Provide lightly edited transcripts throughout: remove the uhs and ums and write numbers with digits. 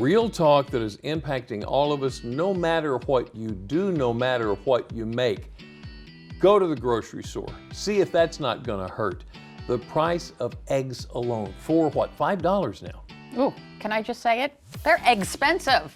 Real talk that is impacting all of us, no matter what you do, no matter what you make. Go to the grocery store. See if that's not going to hurt. The price of eggs alone, for what, $5 now? Ooh, can I just say it? They're expensive.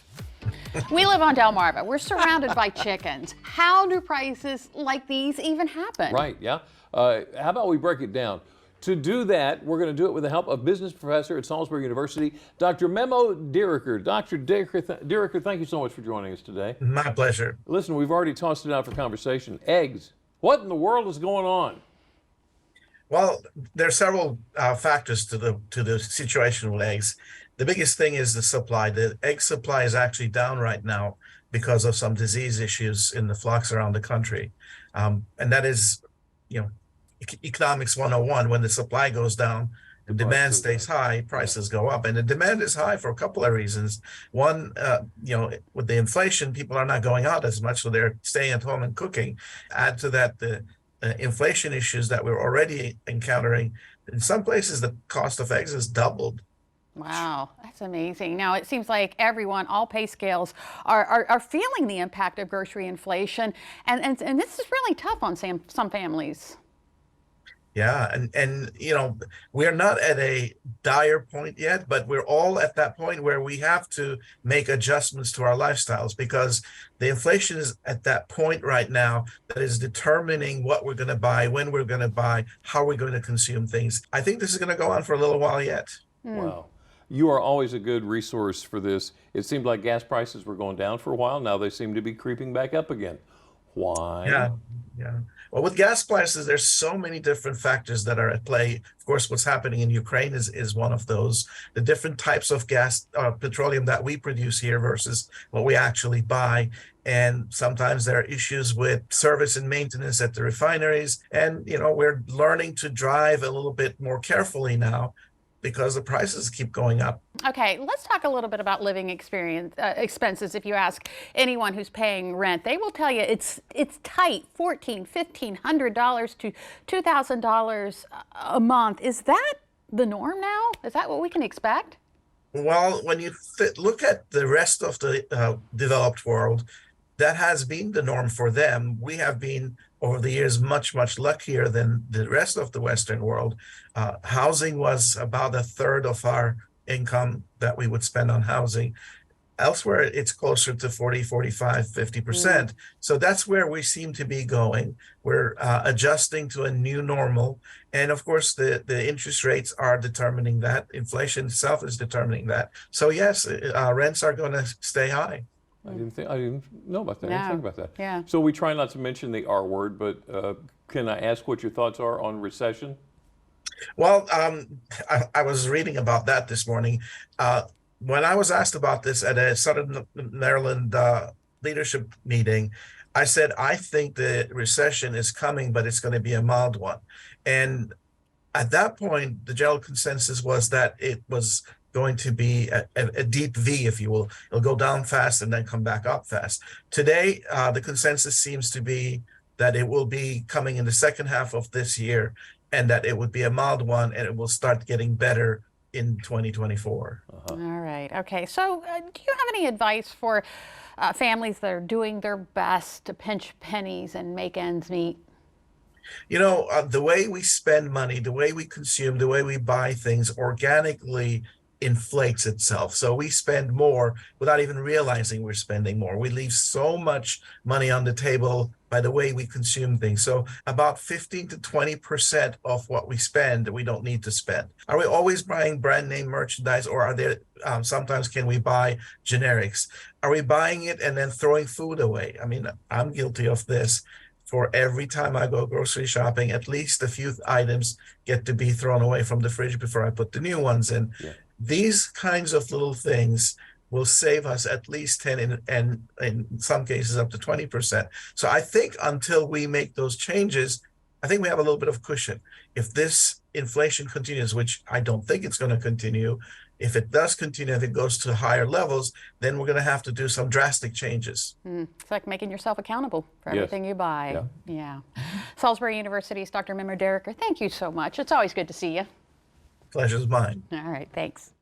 We live on Delmarva. We're surrounded by chickens. How do prices like these even happen? Right, yeah. How about we break it down? To do that, we're going to do it with the help of business professor at Salisbury University, Dr. Memo Diriker. Dr. Diriker, thank you so much for joining us today. My pleasure. Listen, we've already tossed it out for conversation. Eggs. What in the world is going on? Well, there are several factors to the situation with eggs. The biggest thing is the supply. The egg supply is actually down right now because of some disease issues in the flocks around the country. And that is, economics 101. When the supply goes down, the demand stays high, prices go up. And the demand is high for a couple of reasons. One, with the inflation, people are not going out as much, so they're staying at home and cooking. Add to that the inflation issues that we're already encountering. In some places, the cost of eggs has doubled. Wow, that's amazing. Now, it seems like everyone, all pay scales, are feeling the impact of grocery inflation. And this is really tough on some families. Yeah, and we're not at a dire point yet, but we're all at that point where we have to make adjustments to our lifestyles because the inflation is at that point right now that is determining what we're going to buy, when we're going to buy, how we're going to consume things. I think this is going to go on for a little while yet. Wow. You are always a good resource for this. It seemed like gas prices were going down for a while. Now they seem to be creeping back up again. Why? Yeah. Well, with gas prices, there's so many different factors that are at play. Of course, what's happening in Ukraine is one of those. The different types of gas, petroleum that we produce here versus what we actually buy. And sometimes there are issues with service and maintenance at the refineries. And, we're learning to drive a little bit more carefully now because the prices keep going up. Okay, let's talk a little bit about living expenses. If you ask anyone who's paying rent, they will tell you it's tight, $1,400, $1,500 to $2,000 a month. Is that the norm now? Is that what we can expect? Well, when you look at the rest of the developed world, that has been the norm for them. We have been, over the years, much, much luckier than the rest of the Western world. Housing was about a third of our income that we would spend on housing. Elsewhere, it's closer to 40, 45, 50%. So that's where we seem to be going. We're adjusting to a new normal. And of course, the interest rates are determining that. Inflation itself is determining that. So yes, rents are going to stay high. I didn't know about that. I didn't think about that. Yeah. So we try not to mention the R word, but can I ask what your thoughts are on recession? Well, I was reading about that this morning. When I was asked about this at a Southern Maryland leadership meeting, I said, I think the recession is coming, but it's going to be a mild one. And at that point, the general consensus was that it was going to be a deep V, if you will. It'll go down fast and then come back up fast. Today, the consensus seems to be that it will be coming in the second half of this year and that it would be a mild one and it will start getting better in 2024. All right. Okay. So do you have any advice for families that are doing their best to pinch pennies and make ends meet? The way we spend money, the way we consume, the way we buy things organically inflates itself. So we spend more without even realizing we're spending more. We leave so much money on the table by the way we consume things. So about 15 to 20% of what we spend, we don't need to spend. Are we always buying brand name merchandise, or are there sometimes can we buy generics? Are we buying it and then throwing food away? I mean, I'm guilty of this. For every time I go grocery shopping, at least a few items get to be thrown away from the fridge before I put the new ones in. Yeah. These kinds of little things will save us at least 10 and in some cases up to 20%. So I think until we make those changes, I think we have a little bit of cushion. If this inflation continues, which I don't think it's going to continue, if it does continue, if it goes to higher levels, then we're going to have to do some drastic changes. It's like making yourself accountable for everything you buy. Yeah. Salisbury University's Dr. Memo Diriker, thank you so much. It's always good to see you. Pleasure's mine. All right, thanks.